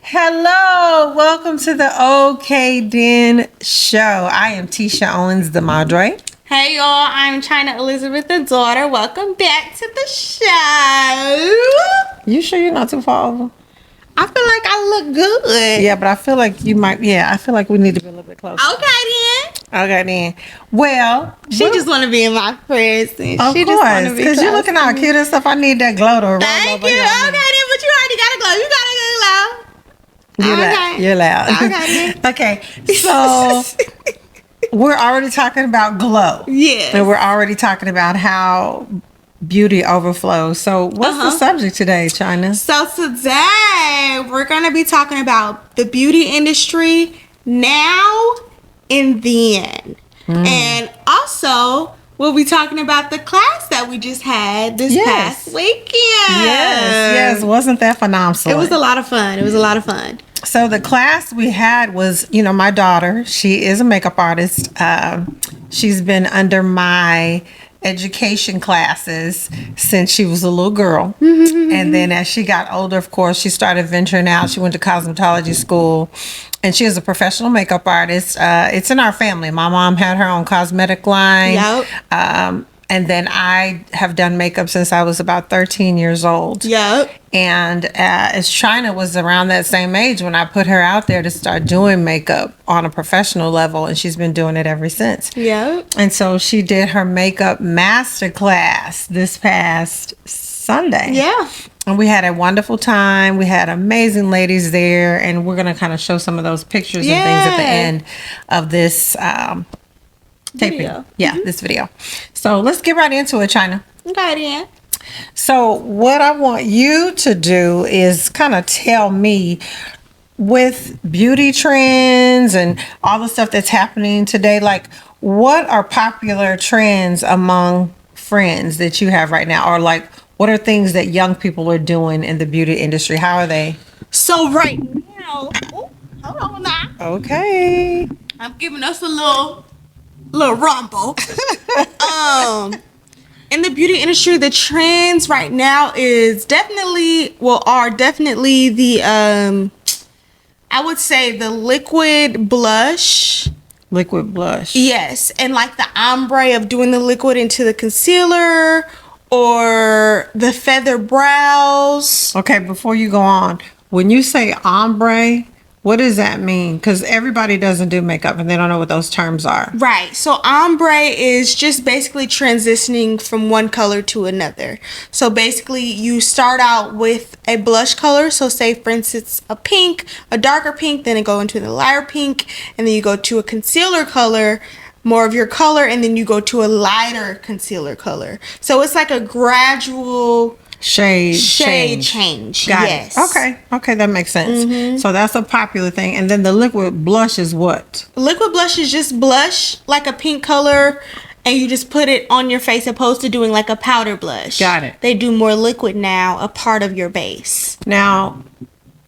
Hello, welcome to the OK Den Show. I am Titia Owens, the Madre. Hey y'all, I'm Chyna Elizabeth, the daughter. Welcome back to the show. You sure you're not too far over? I feel like I look good. Yeah, but I feel like you might. Yeah, I feel like we need to be a little bit closer. Okay then. Well, She just want to be in my presence. of She just want to course, be because you're close looking to all me. cute and stuff. I need that glow to roll Thank over you. here on me. Okay then, but you already got a glow. You got a good glow. You're loud. Okay. Okay, so we're already talking about glow. Yes. And we're already talking about how beauty overflows. So what's the subject today, Chyna? So today we're going to be talking about the beauty industry now and then. And also we'll be talking about the class that we just had this past weekend. Yes. Wasn't that phenomenal? It was a lot of fun. So the class we had was, my daughter. She is a makeup artist. She's been under my education classes since she was a little girl. And then as she got older, of course, she started venturing out. She went to cosmetology school. And she is a professional makeup artist. It's in our family. My mom had her own cosmetic line. Yep. And then I have done makeup since I was about 13 years old. Yep. And as Chyna was around that same age when I put her out there to start doing makeup on a professional level, and she's been doing it ever since. Yep. And so she did her makeup master class this past Sunday. Yeah. And we had a wonderful time. We had amazing ladies there, and we're going to kind of show some of those pictures and things at the end of this taping. Video. Yeah, this video. So let's get right into it, Chyna. Okay then. So what I want you to do is kind of tell me, with beauty trends and all the stuff that's happening today, like what are popular trends among friends that you have right now? Or like what are things that young people are doing in the beauty industry? How are they? So right now, hold on now. Okay. I'm giving us a little rumble. In the beauty industry, the trends right now are definitely the I would say the liquid blush. Liquid blush. Yes, and like the ombre of doing the liquid into the concealer, or the feather brows. Okay, before you go on, when you say ombre, what does that mean? Because everybody doesn't do makeup and they don't know what those terms are. Right. So ombre is just basically transitioning from one color to another. So basically you start out with a blush color. So say for instance a pink, a darker pink, then it go into the lighter pink, and then you go to a concealer color, more of your color, and then you go to a lighter concealer color. So it's like a gradual shade change. Got yes. it. Okay, that makes sense. So that's a popular thing. And then the liquid blush is what? Liquid blush is just blush like a pink color, and you just put it on your face opposed to doing like a powder blush. Got it. They do more liquid now, a part of your base. Now,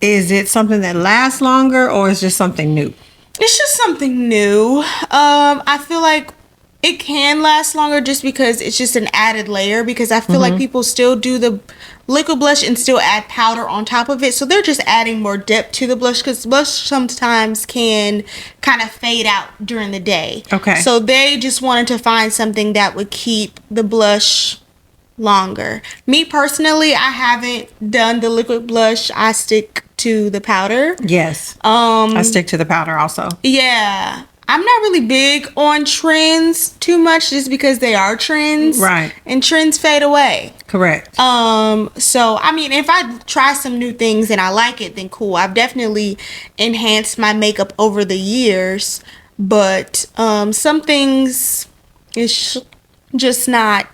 is it something that lasts longer or is just something new? It's just something new. I feel like it can last longer just because it's just an added layer, because I feel like people still do the liquid blush and still add powder on top of it. So they're just adding more depth to the blush, because blush sometimes can kind of fade out during the day. Okay. So they just wanted to find something that would keep the blush longer. Me personally, I haven't done the liquid blush. I stick to the powder. Yes. I stick to the powder also. Yeah. I'm not really big on trends too much, just because they are trends. Right. And trends fade away. Correct. So I mean, if I try some new things and I like it, then cool. I've definitely enhanced my makeup over the years, but some things is just not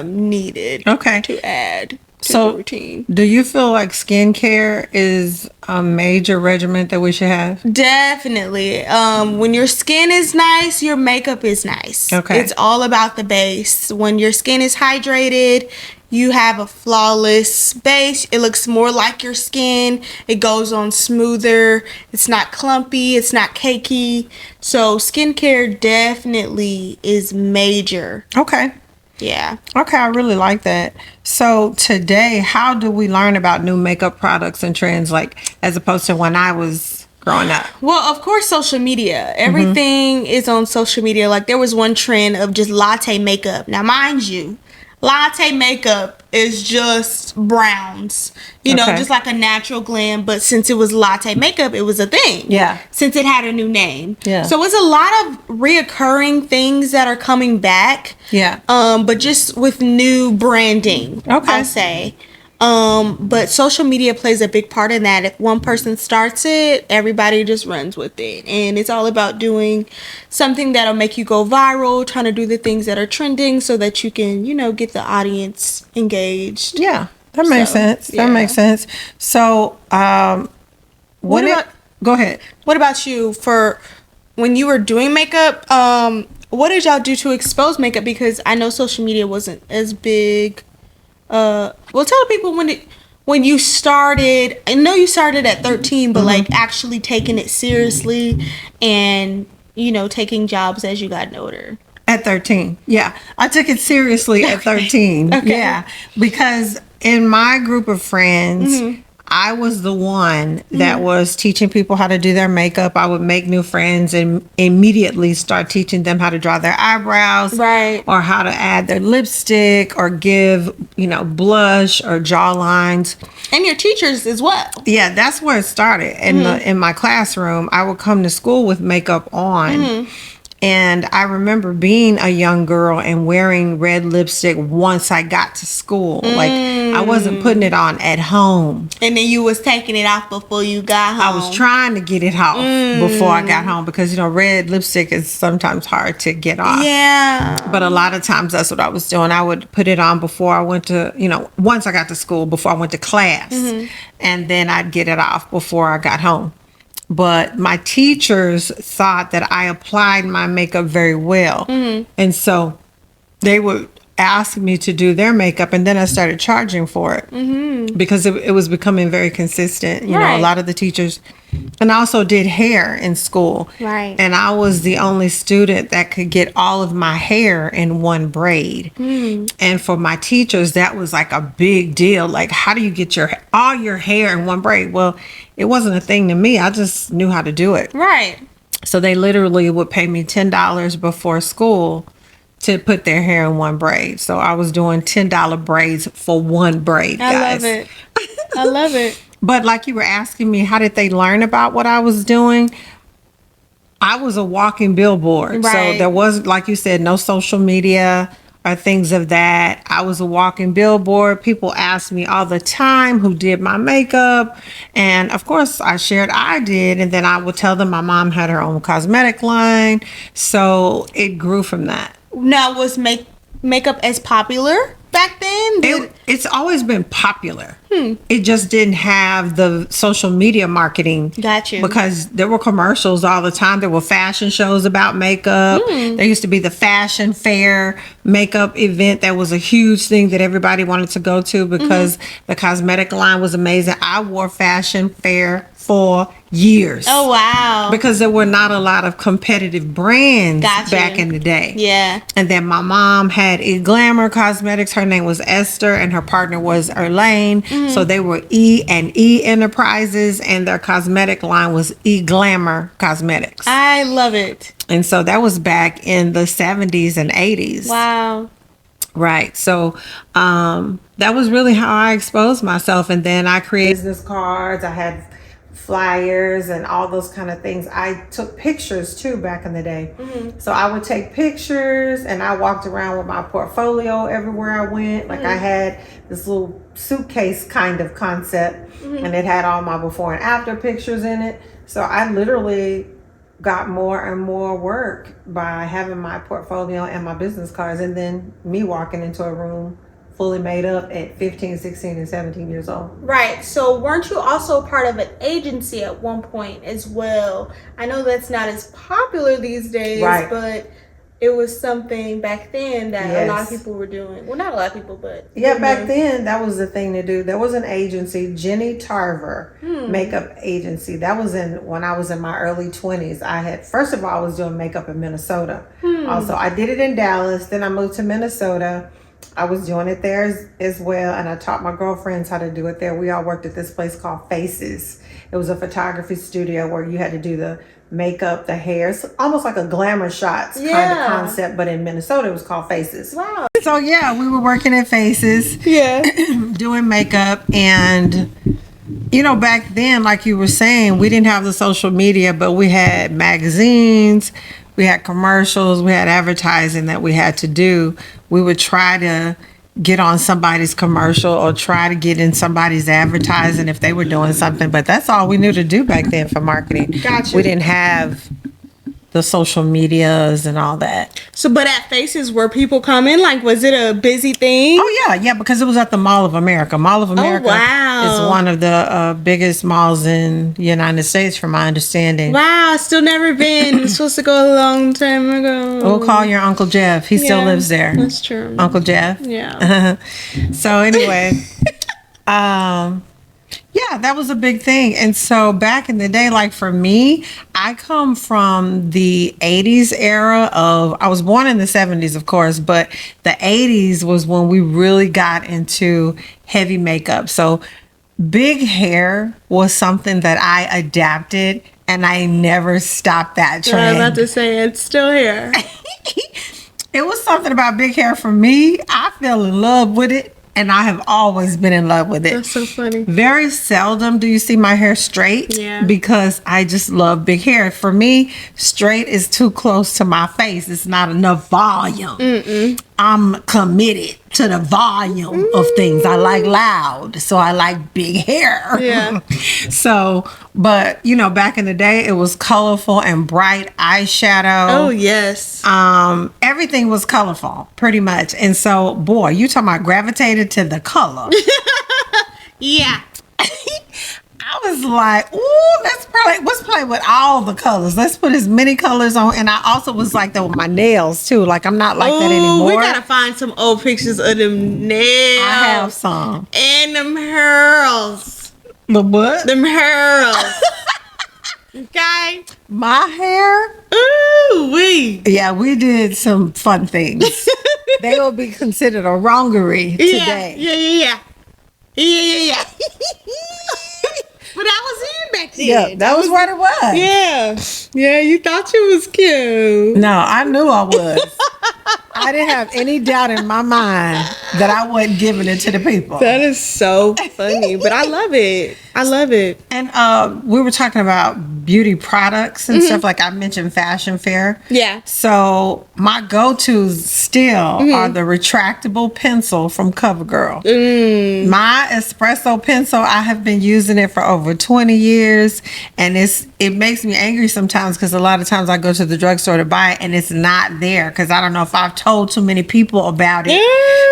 needed to add to the routine. Do you feel like skincare is a major regimen that we should have? Definitely. When your skin is nice, your makeup is nice. Okay. It's all about the base. When your skin is hydrated, you have a flawless base. It looks more like your skin. It goes on smoother. It's not clumpy. It's not cakey. So skincare definitely is major. Okay. Yeah. Okay, I really like that. So today, how do we learn about new makeup products and trends, like as opposed to when I was growing up? Well, of course, social media. Everything is on social media. Like, there was one trend of just latte makeup. Now, mind you, latte makeup is just browns. You know, Okay. just like a natural glam. But since it was latte makeup, it was a thing. Yeah. Since it had a new name. Yeah. So it's a lot of reoccurring things that are coming back. Yeah. But just with new branding, Okay. I'll say. But social media plays a big part in that. If one person starts it, everybody just runs with it. And it's all about doing something that'll make you go viral, trying to do the things that are trending so that you can, you know, get the audience engaged. Yeah, that makes So, sense. yeah. That makes sense. So, What about- go ahead. What about you for when you were doing makeup? What did y'all do to expose makeup? Because I know social media wasn't as big. Well, tell the people when you started. I know you started at 13, but like actually taking it seriously and, you know, taking jobs as you got older. At 13. Yeah. I took it seriously at 13. Okay. Yeah. Because in my group of friends, I was the one that was teaching people how to do their makeup. I would make new friends and immediately start teaching them how to draw their eyebrows. Right. Or how to add their lipstick or give, you know, blush or jaw lines. And your teachers as well. Yeah, that's where it started. In my classroom, I would come to school with makeup on. And I remember being a young girl and wearing red lipstick once I got to school. Like, I wasn't putting it on at home. And then you was taking it off before you got home. I was trying to get it off before I got home because, you know, red lipstick is sometimes hard to get off. Yeah. But a lot of times that's what I was doing. I would put it on before I went to, you know, once I got to school, before I went to class. And then I'd get it off before I got home. But my teachers thought that I applied my makeup very well. And so they would ask me to do their makeup, and then I started charging for it because it was becoming very consistent. You know, Right. a lot of the teachers, and I also did hair in school. Right. And I was the only student that could get all of my hair in one braid. And for my teachers, that was like a big deal. Like, how do you get all your hair in one braid? Well, it wasn't a thing to me. I just knew how to do it. Right. So they literally would pay me $10 before school to put their hair in one braid. So I was doing $10 braids for one braid, I guys. love it. I love it. But like you were asking me, how did they learn about what I was doing? I was a walking billboard. So Right. there was, like you said, no social media or things of that. I was a walking billboard. People asked me all the time who did my makeup. And of course, I shared I did. And then I would tell them my mom had her own cosmetic line. So it grew from that. Now, was makeup as popular back then? It's always been popular. It just didn't have the social media marketing. Got you. Because there were commercials all the time. There were fashion shows about makeup. There used to be the fashion fair makeup event that was a huge thing that everybody wanted to go to because the cosmetic line was amazing. I wore fashion fair for years. Oh, wow. Because there were not a lot of competitive brands Got you. back in the day. Yeah. And then my mom had Glamour Cosmetics. Her name was Esther, and her partner was Erlane. So they were E&E Enterprises, and their cosmetic line was Glamour Cosmetics. I love it. And so that was back in the 70s and 80s. Wow. Right. So that was really how I exposed myself. And then I created business cards. I had flyers and all those kind of things. I took pictures too back in the day. So I would take pictures and I walked around with my portfolio everywhere I went. Like I had this little suitcase kind of concept and it had all my before and after pictures in it. So I literally got more and more work by having my portfolio and my business cards, and then me walking into a room fully made up at 15, 16, and 17 years old. Right. So weren't you also part of an agency at one point as well? I know that's not as popular these days, Right. but it was something back then that a lot of Yes. people were doing. Well, not a lot of people, but Yeah, back then that was the thing to do. There was an agency, Jenny Tarver Makeup Agency. That was when I was in my early 20s. First of all, I was doing makeup in Minnesota. Also, I did it in Dallas. Then I moved to Minnesota. I was doing it there as well, and I taught my girlfriends how to do it there. We all worked at this place called Faces. It was a photography studio where you had to do the makeup, the hair. It's almost like a glamour shots kind of concept, but in Minnesota it was called Faces. Wow. So yeah, we were working at Faces. Yeah. Doing makeup, and you know, back then, like you were saying, we didn't have the social media, but we had magazines, we had commercials, we had advertising that we had to do. We would try to get on somebody's commercial or try to get in somebody's advertising if they were doing something, but that's all we knew to do back then for marketing. Gotcha. We didn't have the social medias and all that. So, but at Faces, were people coming? Like, was it a busy thing? Oh yeah, because it was at the Mall of America. Mall of America is one of the biggest malls in the United States, from my understanding. Wow, still never been. I'm supposed to go a long time ago. We'll call your Uncle Jeff. He still lives there. That's true. Uncle Jeff. Yeah. So anyway, yeah, that was a big thing. And so back in the day, like for me, I come from the 80s era of, I was born in the 70s, of course, but the 80s was when we really got into heavy makeup. So big hair was something that I adapted, and I never stopped that trend. I was about to say, it's still here. It was something about big hair for me. I fell in love with it, and I have always been in love with it. That's so funny. Very seldom do you see my hair straight, because I just love big hair. For me, straight is too close to my face. It's not enough volume. I'm committed to the volume of things. I like loud, so I like big hair. Yeah. So, but you know, back in the day, it was colorful and bright eyeshadow. Oh yes. Everything was colorful, pretty much. And so, boy, you talking about gravitated to the color. Yeah. I was like, ooh, let's play with all the colors. Let's put as many colors on. And I also was like that with my nails too. Like, I'm not like that anymore. We gotta find some old pictures of them nails. I have some. And them curls. The what? Them curls. Okay. My hair? Ooh, Yeah, we did some fun things. They will be considered a wrongery today. Yeah. But that was in back then. Yeah, that was what it was. Yeah, you thought you was cute. No, I knew I was. I didn't have any doubt in my mind that I wasn't giving it to the people. That is so funny, but I love it. And we were talking about beauty products and stuff. Like I mentioned, Fashion Fair. Yeah. So my go-tos still are the retractable pencil from CoverGirl. My espresso pencil, I have been using it for over 20 years, and it makes me angry sometimes because a lot of times I go to the drugstore to buy it and it's not there because I don't know if I've told too many people about it.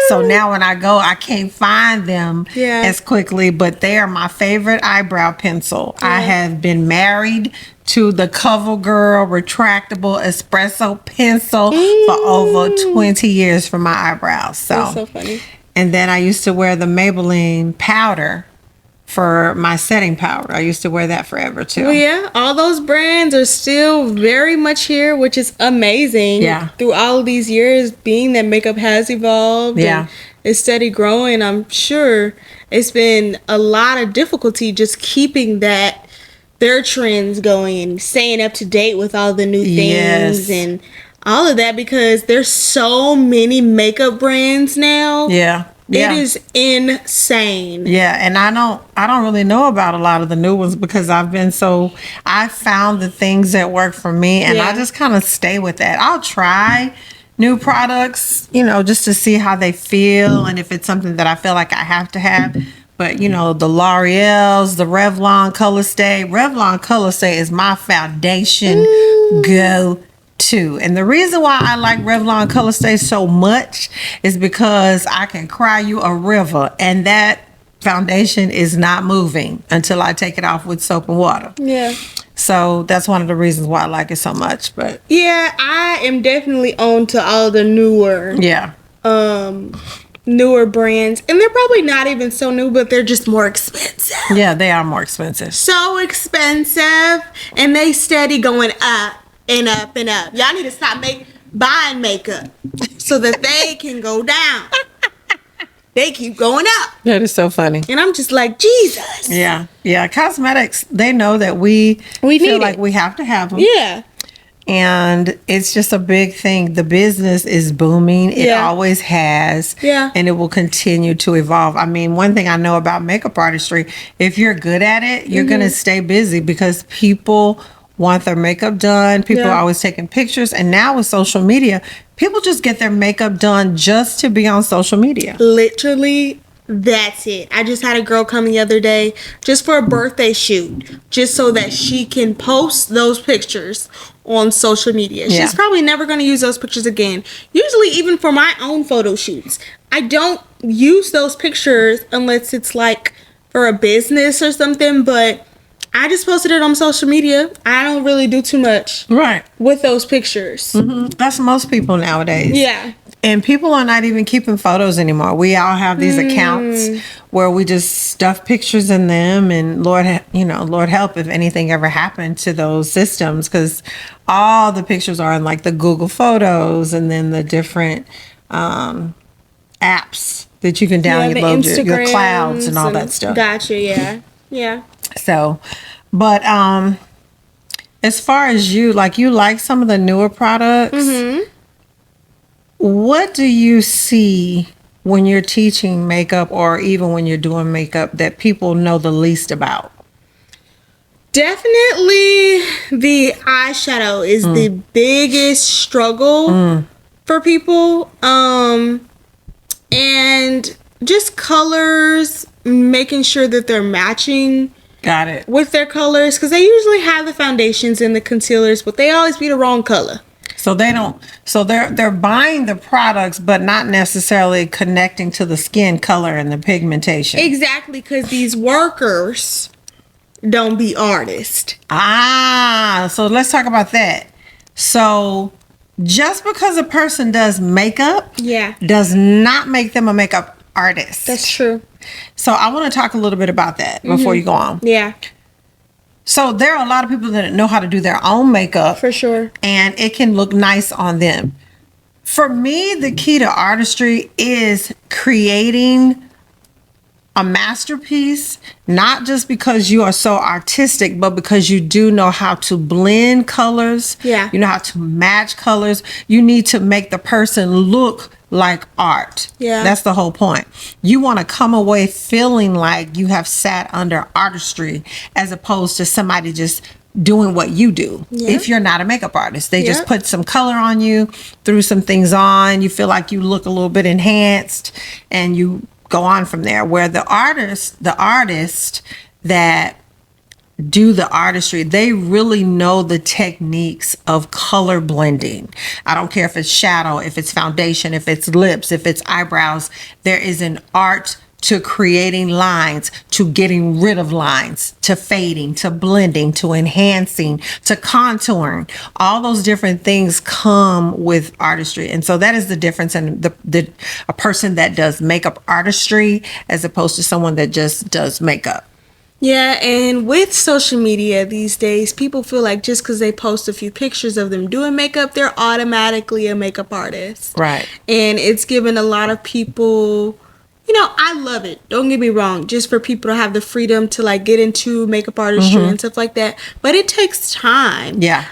So now when I go, I can't find them as quickly, but they are my favorite eyebrow pencil. I have been married to the CoverGirl retractable espresso pencil for over 20 years for my eyebrows. That's so funny. And then I used to wear the Maybelline powder for my setting powder. I used to wear that forever too. Well, yeah, all those brands are still very much here, which is amazing. Yeah. Through all of these years, being that makeup has evolved. Yeah. It's steady growing. I'm sure it's been a lot of difficulty just keeping their trends going and staying up to date with all the new things and all of that, because there's so many makeup brands now. Yeah. It is insane. Yeah, and I don't really know about a lot of the new ones because I found the things that work for me, and I just kind of stay with that. I'll try new products, just to see how they feel and if it's something that I feel like I have to have. But, the L'Oreal's, the Revlon Color Stay. Revlon Color Stay is my foundation go-to. And the reason why I like Revlon Color Stay so much is because I can cry you a river, and that foundation is not moving until I take it off with soap and water. Yeah. So that's one of the reasons why I like it so much. But yeah, I am definitely on to all the newer brands, and they're probably not even so new, but they're just more expensive. Yeah, they are more expensive. So expensive, and they steady going up and up and up. Y'all need to stop buying makeup so that they can go down. They keep going up. That is so funny. And I'm just like, Jesus. Yeah. Yeah. Cosmetics, they know that we need feel like it. we have to have them. Yeah. And it's just a big thing. The business is booming. It Yeah. always has. Yeah. And it will continue to evolve. I mean, one thing I know about makeup artistry, if you're good at it, you're going to stay busy because people want their makeup done. People Yeah. are always taking pictures. And now with social media, people just get their makeup done just to be on social media. Literally, that's it. I just had a girl come the other day just for a birthday shoot, just so that she can post those pictures on social media. Yeah. She's probably never going to use those pictures again. Usually, even for my own photo shoots, I don't use those pictures unless it's like for a business or something, but I just posted it on social media. I don't really do too much Right. with those pictures. That's most people nowadays. Yeah. And people are not even keeping photos anymore. We all have these accounts where we just stuff pictures in them, and Lord help if anything ever happened to those systems, because all the pictures are in like the Google Photos and then the different apps that you can download, your clouds and all that stuff. Gotcha. Yeah. Yeah. So, but as far as you like some of the newer products. What do you see when you're teaching makeup, or even when you're doing makeup, that people know the least about? Definitely the eyeshadow is the biggest struggle for people. And just colors, making sure that they're matching Got it. with their colors, because they usually have the foundations and the concealers, but they always be the wrong color. So they don't. So they're buying the products, but not necessarily connecting to the skin color and the pigmentation. Exactly, because these workers don't be artists. So let's talk about that. So just because a person does makeup, does not make them a makeup artist. That's true. So I want to talk a little bit about that before you go on. Yeah. So there are a lot of people that know how to do their own makeup. For sure. And it can look nice on them. For me, the key to artistry is creating a masterpiece, not just because you are so artistic, but because you do know how to blend colors. Yeah. You know how to match colors. You need to make the person look like art. Yeah. That's the whole point. You want to come away feeling like you have sat under artistry, as opposed to somebody just doing what you do. Yeah. If you're not a makeup artist, they just Yeah. put some color on you, threw some things on, you feel like you look a little bit enhanced, and you go on from there. Where the artist that do the artistry, they really know the techniques of color blending. I don't care if it's shadow, if it's foundation, if it's lips, if it's eyebrows. There is an art to creating lines, to getting rid of lines, to fading, to blending, to enhancing, to contouring. All those different things come with artistry. And so that is the difference in a person that does makeup artistry as opposed to someone that just does makeup. Yeah, and with social media these days, people feel like just because they post a few pictures of them doing makeup, they're automatically a makeup artist. Right. And it's given a lot of people, I love it. Don't get me wrong, just for people to have the freedom to like get into makeup artistry and stuff like that. But it takes time. Yeah.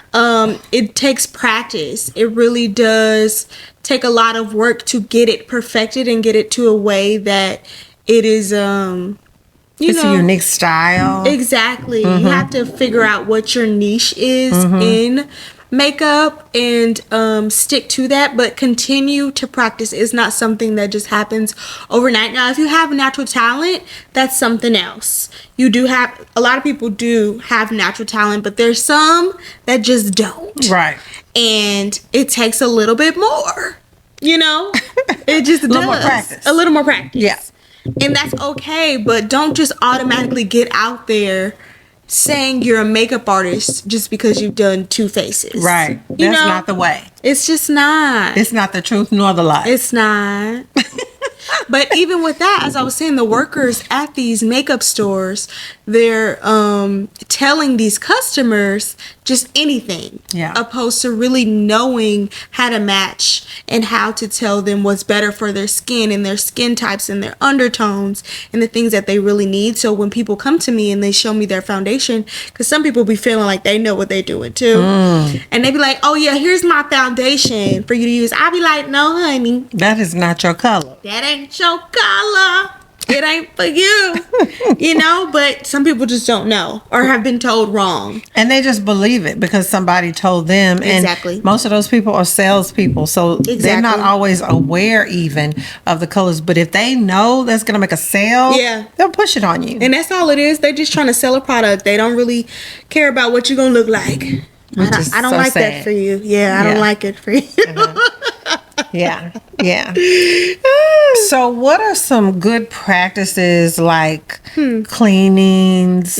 It takes practice. It really does take a lot of work to get it perfected and get it to a way that it is It's a unique style. Exactly. You have to figure out what your niche is in makeup and stick to that, but continue to practice. It's not something that just happens overnight. Now, if you have natural talent, that's something else. You do have, a lot of people do have natural talent, but there's some that just don't. Right. And it takes a little bit more, It just does. A little more practice. A little more practice. Yeah. And that's okay, but don't just automatically get out there saying you're a makeup artist just because you've done two faces. Right. That's not the way. It's just not. It's not the truth nor the lie. It's not. But even with that, as I was saying, the workers at these makeup stores, they're telling these customers just anything, opposed to really knowing how to match and how to tell them what's better for their skin and their skin types and their undertones and the things that they really need. So when people come to me and they show me their foundation, because some people be feeling like they know what they're doing too, and they be like, oh yeah, here's my foundation for you to use. I'll be like, no honey, that is not your color. That ain't your color. It ain't for you. You know, but some people just don't know or have been told wrong. And they just believe it because somebody told them. Exactly. And most of those people are salespeople. So they're not always aware even of the colors. But if they know that's going to make a sale, they'll push it on you. And that's all it is. They're just trying to sell a product. They don't really care about what you're going to look like. I don't like that for you. Yeah, I don't like it for you. Yeah. So what are some good practices like cleanings,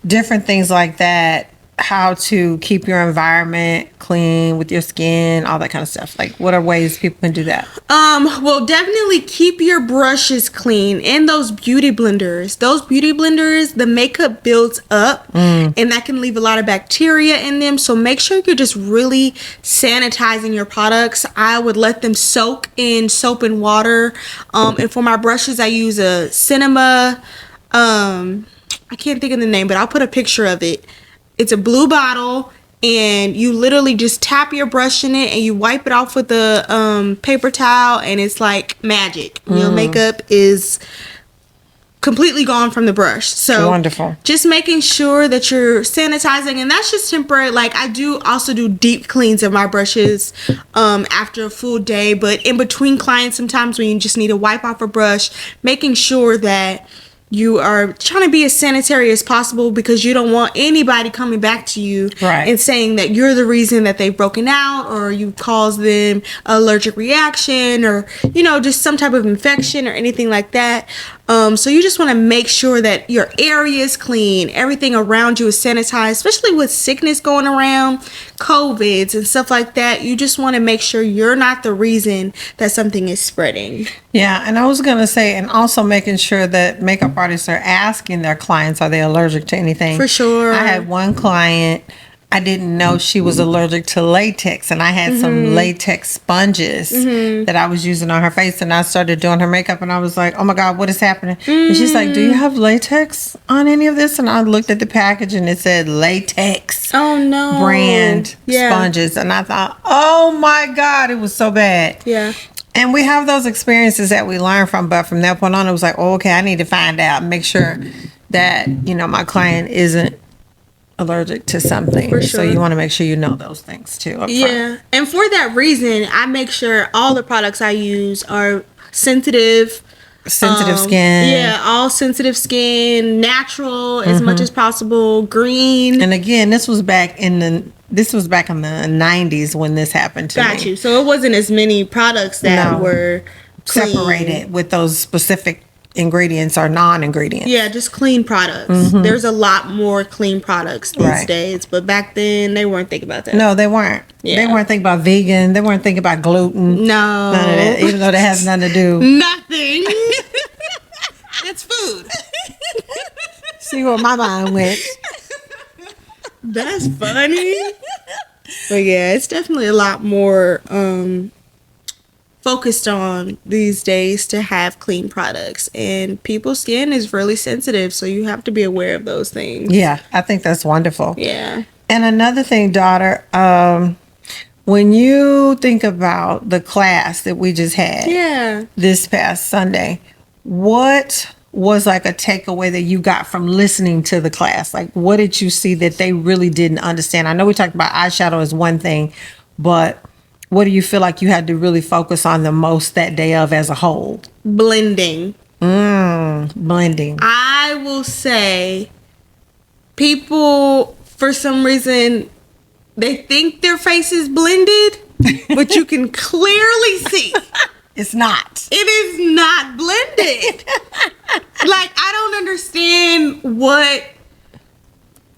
different things like that? How to keep your environment clean with your skin, all that kind of stuff. Like, what are ways people can do that? Well, definitely keep your brushes clean and those beauty blenders. Those beauty blenders, the makeup builds up and that can leave a lot of bacteria in them. So make sure you're just really sanitizing your products. I would let them soak in soap and water. And for my brushes, I use a Cinema. I can't think of the name, but I'll put a picture of it. It's a blue bottle, and you literally just tap your brush in it and you wipe it off with a paper towel, and it's like magic. Your makeup is completely gone from the brush. So wonderful. Just making sure that you're sanitizing, and that's just temporary. Like, I do also do deep cleans of my brushes after a full day, but in between clients, sometimes when you just need to wipe off a brush, making sure that you are trying to be as sanitary as possible, because you don't want anybody coming back to you and saying that you're the reason that they've broken out, or you caused them an allergic reaction, or, you know, just some type of infection or anything like that. So you just want to make sure that your area is clean, everything around you is sanitized, especially with sickness going around, COVIDs and stuff like that. You just want to make sure you're not the reason that something is spreading. Yeah, and I was going to say, and also making sure that makeup artists are asking their clients, are they allergic to anything? For sure. I had one client, I didn't know she was allergic to latex, and I had some latex sponges that I was using on her face, and I started doing her makeup, and I was like, oh my God, what is happening? And she's like, do you have latex on any of this? And I looked at the package, and it said latex brand sponges, and I thought, oh my God, it was so bad. Yeah. And we have those experiences that we learn from, but from that point on, it was like, oh, okay, I need to find out and make sure that, you know, my client isn't allergic to something. For sure. So you want to make sure you know those things too. Yeah. And for that reason, I make sure all the products I use are sensitive skin. Yeah, all sensitive skin, natural as much as possible, green. And again, this was back in the 90s when this happened to me. Got you. So it wasn't as many products that were clean. Separated with those specific ingredients or non-ingredients. Yeah, just clean products. There's a lot more clean products these days, but back then they weren't thinking about that. No, they weren't. Yeah. They weren't thinking about vegan. They weren't thinking about gluten. No. None of that, even though that has nothing to do. Nothing. It's food. See where my mind went. That's funny. But yeah, it's definitely a lot more focused on these days to have clean products, and people's skin is really sensitive, so you have to be aware of those things. Yeah, I think that's wonderful. Yeah. And another thing, daughter, when you think about the class that we just had this past Sunday, what was like a takeaway that you got from listening to the class? Like, what did you see that they really didn't understand? I know we talked about eyeshadow as one thing, but what do you feel like you had to really focus on the most that day of as a whole? Blending. Blending. I will say people, for some reason, they think their face is blended, but you can clearly see. It's not. It is not blended. Like, I don't understand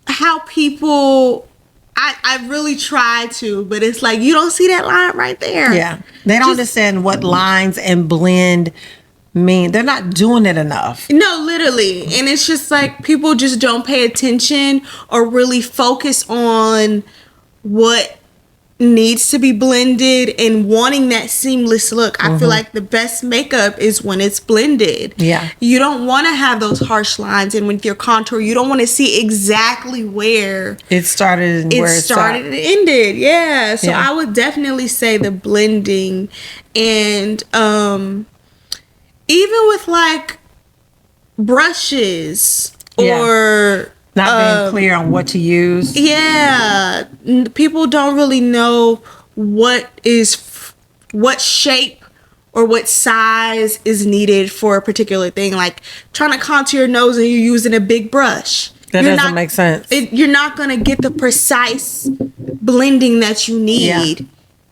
how people... I really try to, but it's like, you don't see that line right there. Yeah. They don't understand what lines and blend mean. They're not doing it enough. No, literally. And it's just like people just don't pay attention or really focus on what needs to be blended and wanting that seamless look. I feel like the best makeup is when it's blended. Yeah. You don't want to have those harsh lines, and with your contour, you don't want to see exactly where it started and where it started and ended. Yeah. So Yeah. I would definitely say the blending, and even with like brushes or not being clear on what to use. yeah, people don't really know what shape or what size is needed for a particular thing. Like trying to contour your nose and you're using a big brush. That doesn't make sense. You're not going to get the precise blending that you need. Yeah.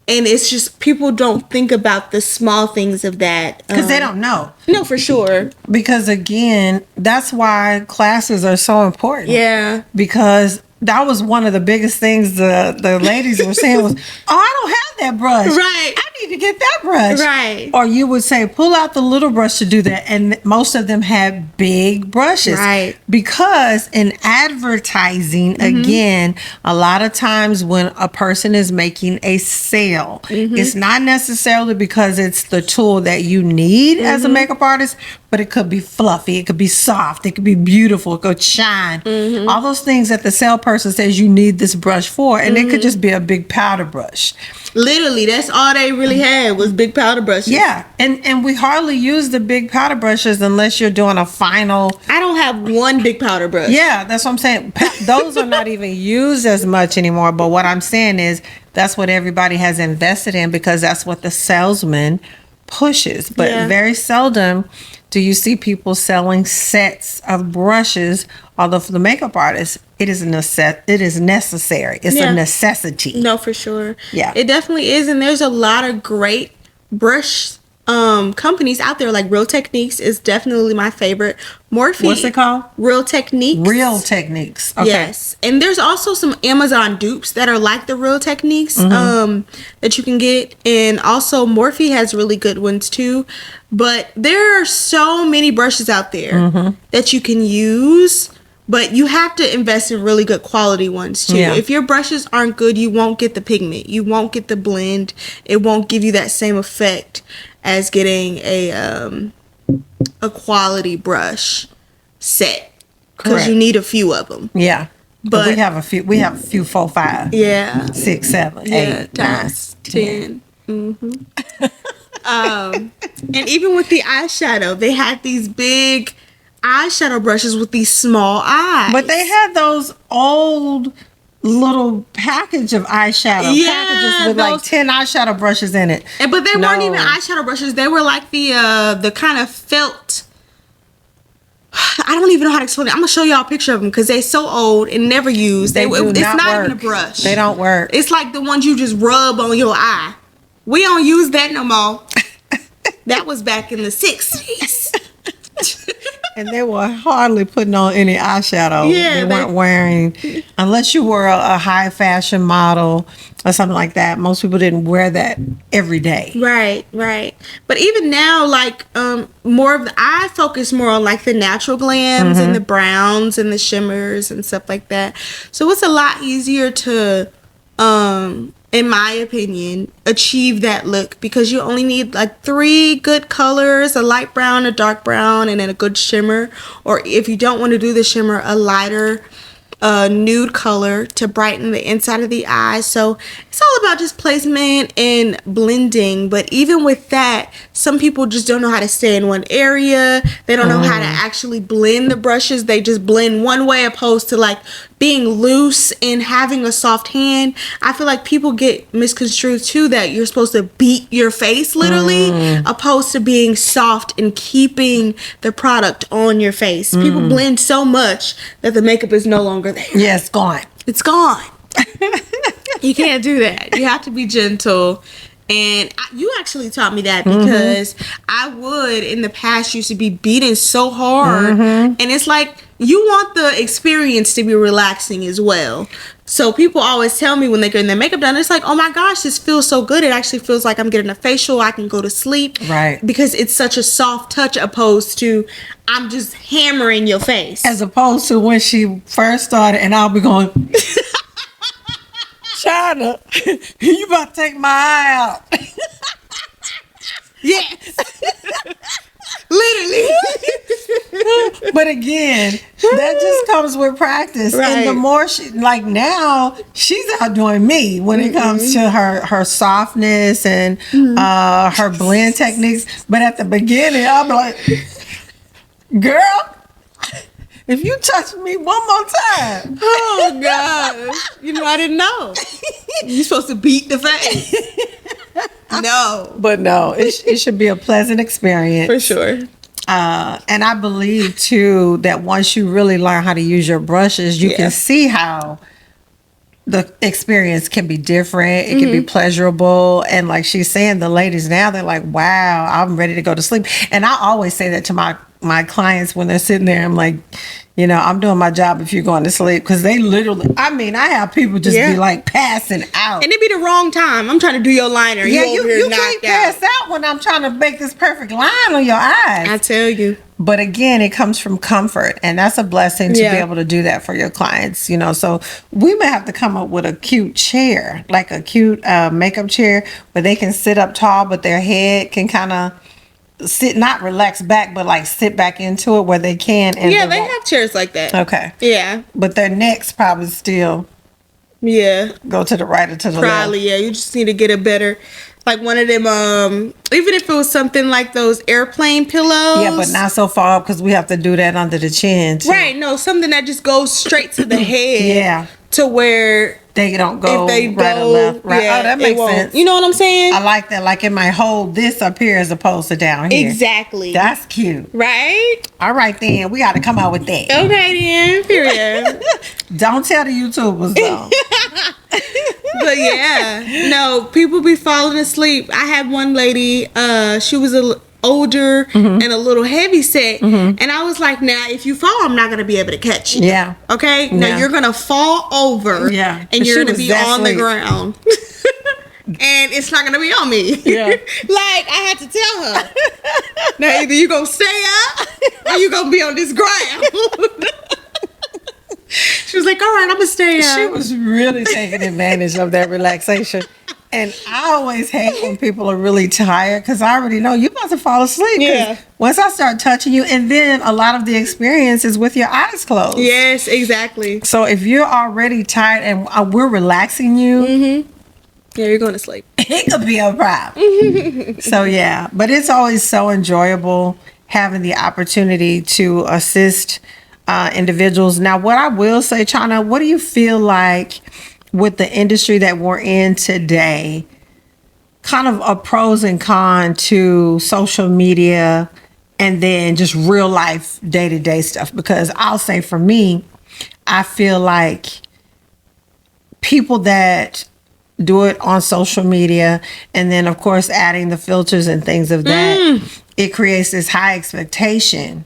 And it's just people don't think about the small things of that. Because they don't know. No, for sure. Because again, that's why classes are so important. Yeah. Because that was one of the biggest things the ladies were saying was, oh, I don't have that brush. Right. I need to get that brush. Right. Or you would say, pull out the little brush to do that. And most of them had big brushes. Right. Because in advertising, again, a lot of times when a person is making a sale, it's not necessarily because it's the tool that you need as a makeup artist, but it could be fluffy, it could be soft, it could be beautiful, it could shine. All those things that the salesperson says you need this brush for, and it could just be a big powder brush. Literally, that's all they really had was big powder brushes. Yeah, and we hardly use the big powder brushes unless you're doing a final. I don't have one big powder brush. Yeah, that's what I'm saying. Those are not even used as much anymore. But what I'm saying is that's what everybody has invested in because that's what the salesman pushes. But very seldom do you see people selling sets of brushes. Although for the makeup artist, it is necessary. It's a necessity. No, for sure. Yeah. It definitely is. And there's a lot of great brush companies out there. Like Real Techniques is definitely my favorite. Morphe. What's it called? Real Techniques. Real Techniques. Okay. Yes. And there's also some Amazon dupes that are like the Real Techniques that you can get. And also Morphe has really good ones too. But there are so many brushes out there that you can use. But you have to invest in really good quality ones too. Yeah. If your brushes aren't good, you won't get the pigment. You won't get the blend. It won't give you that same effect as getting a quality brush set. Because you need a few of them. Yeah. But we have a few. We have a few 4, 5. Yeah. 6, 7, 8, 9, 10. And even with the eyeshadow, they had these big eyeshadow brushes with these small eyes. But they had those old little package of eyeshadow packages with like 10 eyeshadow brushes in it. But they weren't even eyeshadow brushes. They were like the kind of felt. I don't even know how to explain it. I'm gonna show y'all a picture of them because they're so old and never used. It's not even a brush. They don't work. It's like the ones you just rub on your eye. We don't use that no more. That was back in the 60s. And they were hardly putting on any eyeshadow. Yeah, they weren't wearing, unless you were a high fashion model or something like that. Most people didn't wear that every day. Right. But even now, like more of I focus more on like the natural glams and the browns and the shimmers and stuff like that. So it's a lot easier to in my opinion, achieve that look because you only need like 3 good colors, a light brown, a dark brown, and then a good shimmer. Or if you don't want to do the shimmer, a lighter nude color to brighten the inside of the eye. So it's all about just placement and blending. But even with that, some people just don't know how to stay in one area. They don't know how to actually blend the brushes. They just blend one way opposed to like being loose and having a soft hand. I feel like people get misconstrued too that you're supposed to beat your face literally opposed to being soft and keeping the product on your face. People blend so much that the makeup is no longer there. Yeah, it's gone. It's gone. You can't do that. You have to be gentle. And you actually taught me that because I would in the past used to be beaten so hard. And it's like you want the experience to be relaxing as well. So people always tell me when they're getting their makeup done, it's like, oh my gosh, this feels so good. It actually feels like I'm getting a facial. I can go to sleep. Right. Because it's such a soft touch opposed to I'm just hammering your face. As opposed to when she first started and I'll be going, Chyna, you about to take my eye out. Yes. Literally. But again, that just comes with practice. Right. And the more she, like now, she's outdoing me when it comes to her softness and her blend techniques. But at the beginning, I'm like, girl, if you touch me one more time. Oh, gosh. You know, I didn't know. You're supposed to beat the face. No. But no, it should be a pleasant experience. For sure. And I believe, too, that once you really learn how to use your brushes, you can see how the experience can be different. It can be pleasurable. And like she's saying, the ladies now, they're like, wow, I'm ready to go to sleep. And I always say that to my clients when they're sitting there. I'm like, you know, I'm doing my job if you're going to sleep. Because they literally, I mean, I have people just be like passing out. And it be the wrong time. I'm trying to do your liner. Yeah, you can't pass out when I'm trying to make this perfect line on your eyes. I tell you. But again, it comes from comfort, and that's a blessing to be able to do that for your clients, you know. So we may have to come up with a cute chair, like a cute makeup chair where they can sit up tall, but their head can kind of sit, not relax back, but like sit back into it where they can. And yeah, they have chairs like that. Okay. Yeah. But their necks probably still go to the right or to the left. Probably, yeah. You just need to get a better, like one of them, even if it was something like those airplane pillows. Yeah, but not so far up because we have to do that under the chin too. Right, no, something that just goes straight to the head. Yeah. To where they don't go if they right go, or left. Right. Yeah, oh, that makes sense. You know what I'm saying? I like that. Like it might hold this up here as opposed to down here. Exactly. That's cute. Right? All right, then. We got to come out with that. Okay, then. Period. Don't tell the YouTubers, though. But yeah, no, people be falling asleep. I had one lady, she was older and a little heavy set, and I was like, now if you fall, I'm not going to be able to catch you. Yeah. Okay? Now you're going to fall over, and you're going to be on the ground. And it's not going to be on me. Yeah. Like, I had to tell her, now either you going to stay up or you going to be on this ground. She was like, all right, I'm going to stay up. She was really taking advantage of that relaxation. And I always hate when people are really tired because I already know you're about to fall asleep. Yeah. Once I start touching you, and then a lot of the experience is with your eyes closed. Yes, exactly. So if you're already tired and we're relaxing you, yeah, you're going to sleep. it could be a problem. So yeah, but it's always so enjoyable having the opportunity to assist individuals. Now, what I will say, Chyna, what do you feel like with the industry that we're in today, kind of a pros and cons to social media and then just real life day-to-day stuff? Because I'll say for me, I feel like people that do it on social media and then of course adding the filters and things of that, it creates this high expectation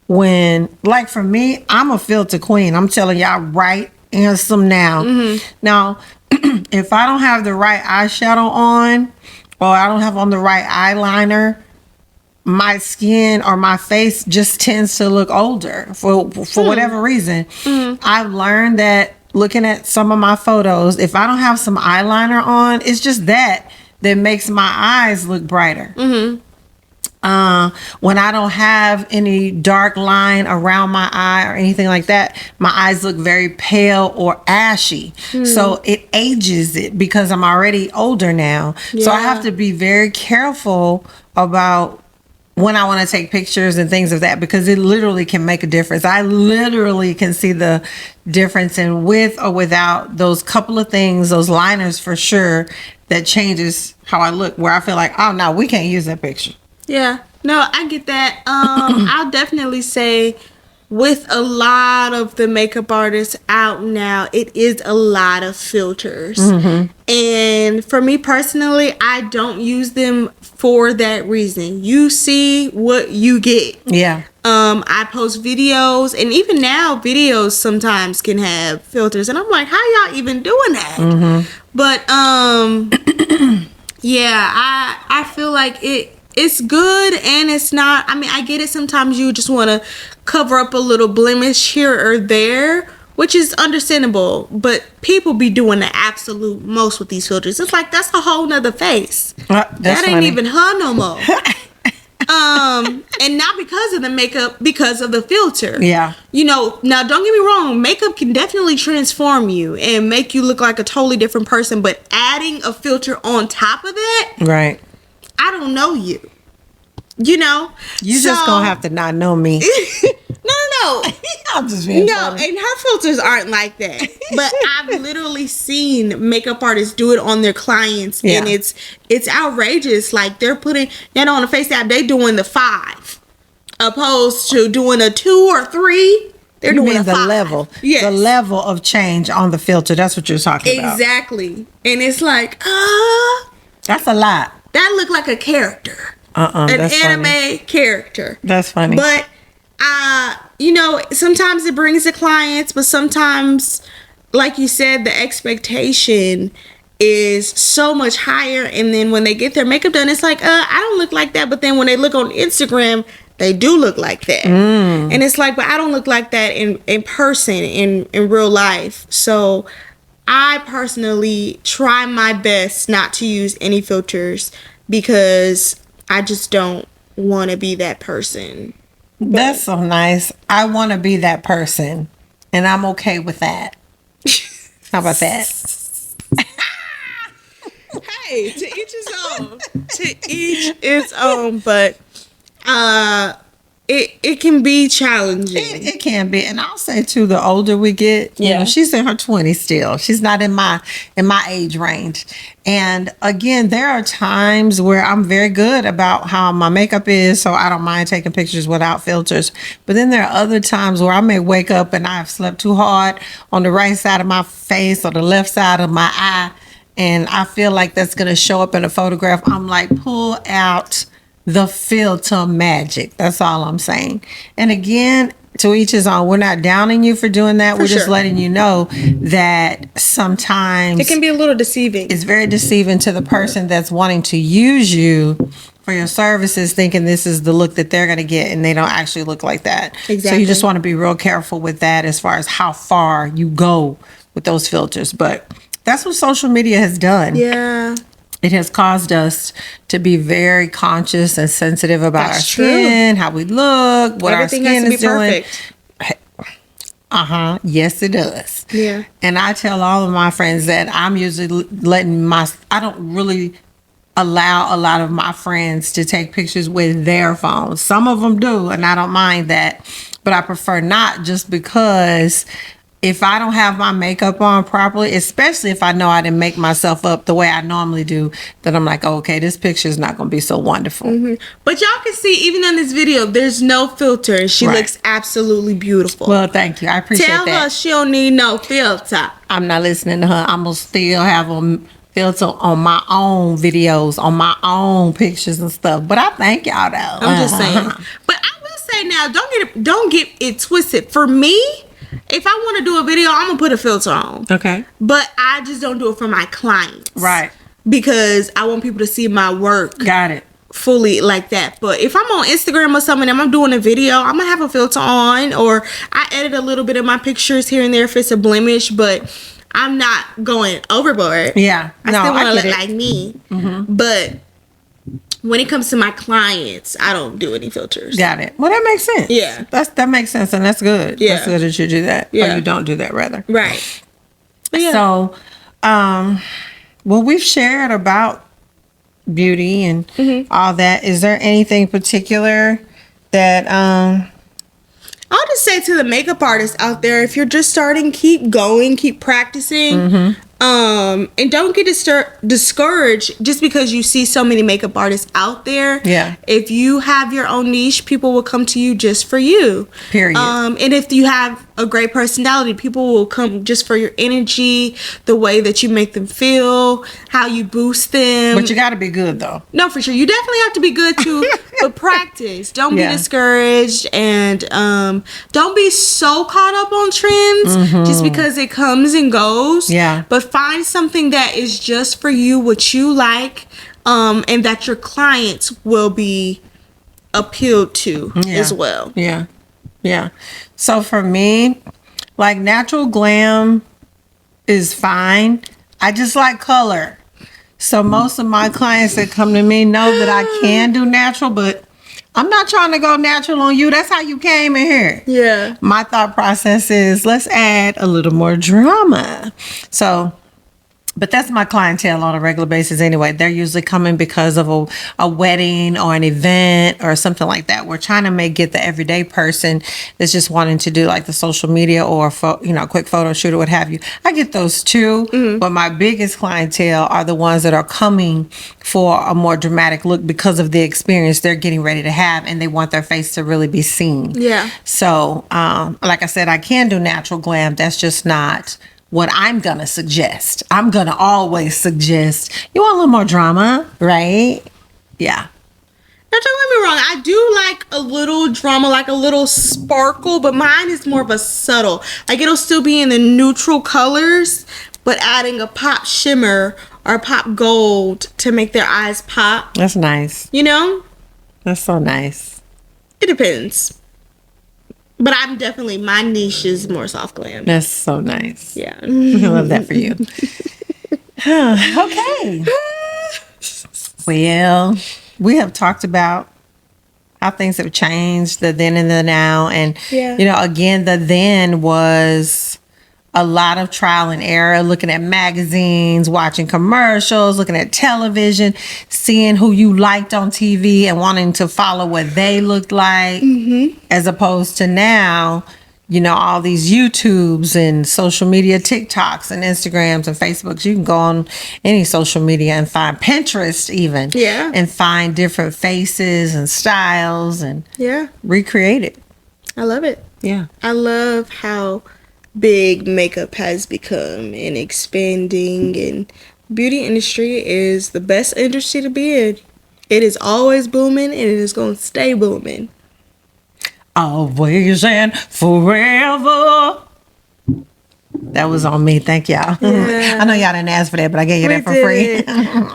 when, like for me, I'm a filter queen. I'm telling y'all right handsome now. Now, if I don't have the right eyeshadow on or I don't have on the right eyeliner, my skin or my face just tends to look older for whatever reason. I've learned that looking at some of my photos, if I don't have some eyeliner on, it's just that makes my eyes look brighter. When I don't have any dark line around my eye or anything like that, my eyes look very pale or ashy. So it ages it because I'm already older now. So I have to be very careful about when I want to take pictures and things of that because it literally can make a difference. I literally can see the difference in with or without those couple of things, those liners for sure, that changes how I look, where I feel like, oh no, we can't use that picture. Yeah, no, I get that. I'll definitely say with a lot of the makeup artists out now, it is a lot of filters. And for me personally, I don't use them for that reason. You see what you get. Yeah. I post videos, and even now videos sometimes can have filters, and I'm like, how y'all even doing that? But yeah, I feel like it's good and it's not. I mean, I get it. Sometimes you just want to cover up a little blemish here or there, which is understandable. But people be doing the absolute most with these filters. It's like, that's a whole nother face. That ain't funny. even her no more. And not because of the makeup, because of the filter. Yeah. You know, now don't get me wrong, makeup can definitely transform you and make you look like a totally different person, but adding a filter on top of that, Right. I don't know you. You know? You just gonna have to not know me. No. I'm just being No, funny. and her filters aren't like that. But I've literally seen makeup artists do it on their clients, and it's outrageous. Like, they're putting that on the face app, they doing the 5, opposed to doing a 2 or 3. They're You doing mean a the 5. level. Yes. The level of change on the filter. That's what you're talking about. Exactly. And it's like, That's a lot. that looked like a character. An That's anime funny. character. That's funny. But you know, sometimes it brings the clients, but sometimes, like you said, the expectation is so much higher, and then when they get their makeup done, it's like, I don't look like that. But then when they look on Instagram, they do look like that. And it's like, but I don't look like that in person, in real life. So I personally try my best not to use any filters, because I just don't want to be that person. That's so nice. I want to be that person, and I'm okay with that. How about that? Hey, to each his own. To each its own, but it can be challenging. It can be, and I'll say too, the older we get, you know, she's in her 20s still. She's not in my age range. And again, there are times where I'm very good about how my makeup is, so I don't mind taking pictures without filters. But then there are other times where I may wake up and I've slept too hard on the right side of my face or the left side of my eye, and I feel like that's going to show up in a photograph. I'm like, pull out the filter magic. That's all I'm saying. And again, to each his own. We're not downing you for doing that. We're just letting you know that sometimes it can be a little deceiving. It's very deceiving to the person that's wanting to use you for your services, thinking this is the look that they're going to get, and they don't actually look like that. Exactly. So you just want to be real careful with that as far as how far you go with those filters. But that's what social media has done. Yeah. It has caused us to be very conscious and sensitive about our skin, how we look, what everything our skin has to be is perfect. Yes, it does. Yeah. And I tell all of my friends that I'm usually I don't really allow a lot of my friends to take pictures with their phones. Some of them do, and I don't mind that. But I prefer not, just because if I don't have my makeup on properly, especially if I know I didn't make myself up the way I normally do, then I'm like, oh, okay, this picture is not going to be so wonderful. Mm-hmm. But y'all can see, even on this video, there's no filter. She looks absolutely beautiful. Well, thank you. I appreciate that. Tell her she don't need no filter. I'm not listening to her. I'm going to still have a filter on my own videos, on my own pictures and stuff. But I thank y'all, though. I'm just saying. But I will say now, don't get it twisted. For me, if I want to do a video, I'm going to put a filter on. Okay. But I just don't do it for my clients. Right. Because I want people to see my work. Got it. Fully like that. But if I'm on Instagram or something and I'm doing a video, I'm going to have a filter on. Or I edit a little bit of my pictures here and there if it's a blemish. But I'm not going overboard. Yeah. I still want to look like me. Mm-hmm. But when it comes to my clients, I don't do any filters. Got it. Well, that makes sense. Yeah. That makes sense, and that's good. Yeah. That's good that you do that. Yeah. Or you don't do that, rather. Right. Yeah. So, well, we've shared about beauty and all that. Is there anything particular that I'll just say to the makeup artists out there, if you're just starting, keep going, keep practicing. And don't get discouraged just because you see so many makeup artists out there. Yeah. If you have your own niche, people will come to you just for you. Period. And if you have a great personality, people will come just for your energy, the way that you make them feel, how you boost them. But you got to be good, though. No, for sure. You definitely have to be good too, but practice. Don't be discouraged, and don't be so caught up on trends just because it comes and goes. Yeah. But find something that is just for you, what you like, and that your clients will be appealed to as well. Yeah. Yeah. So for me, like, natural glam is fine. I just like color. So most of my clients that come to me know that I can do natural, but I'm not trying to go natural on you. That's how you came in here. Yeah. My thought process is, let's add a little more drama. So, but that's my clientele on a regular basis anyway. They're usually coming because of a wedding or an event or something like that. Where Chyna may get the everyday person that's just wanting to do like the social media or a quick photo shoot or what have you. I get those too, but my biggest clientele are the ones that are coming for a more dramatic look because of the experience they're getting ready to have, and they want their face to really be seen. Yeah. So, like I said, I can do natural glam. That's just not what I'm going to suggest. I'm going to always suggest, you want a little more drama, right? Yeah. Now, don't get me wrong. I do like a little drama, like a little sparkle, but mine is more of a subtle. Like, it'll still be in the neutral colors, but adding a pop shimmer or pop gold to make their eyes pop. That's nice. You know? That's so nice. It depends. But I'm definitely, my niche is more soft glam. That's so nice. Yeah. I love that for you. Okay. Well, we have talked about how things have changed, the then and the now. And, again, the then was a lot of trial and error, looking at magazines, watching commercials, looking at television, seeing who you liked on TV and wanting to follow what they looked like, as opposed to now, all these YouTubes and social media, TikToks and Instagrams and Facebooks. You can go on any social media and find Pinterest even. Yeah. And find different faces and styles and recreate it. I love it. Yeah. I love how big makeup has become and expanding, and beauty industry is the best industry to be in. It is always booming, and it is going to stay booming. Always and forever. That was on me. Thank y'all. Yeah. I know y'all didn't ask for that, but I gave you that for free.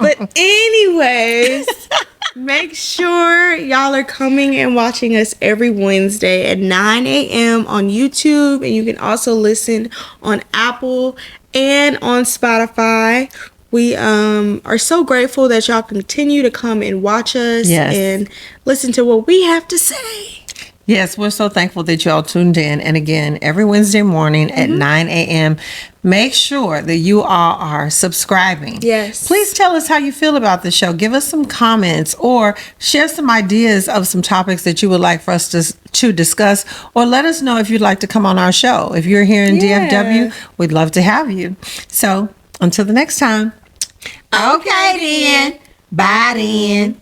But anyways, make sure y'all are coming and watching us every Wednesday at 9 a.m. on YouTube. And you can also listen on Apple and on Spotify. We are so grateful that y'all continue to come and watch us and listen to what we have to say. Yes, we're so thankful that y'all tuned in. And again, every Wednesday morning at 9 a.m., make sure that you all are subscribing. Yes. Please tell us how you feel about the show. Give us some comments or share some ideas of some topics that you would like for us to discuss, or let us know if you'd like to come on our show. If you're here in DFW, we'd love to have you. So until the next time. Okay then. Bye then.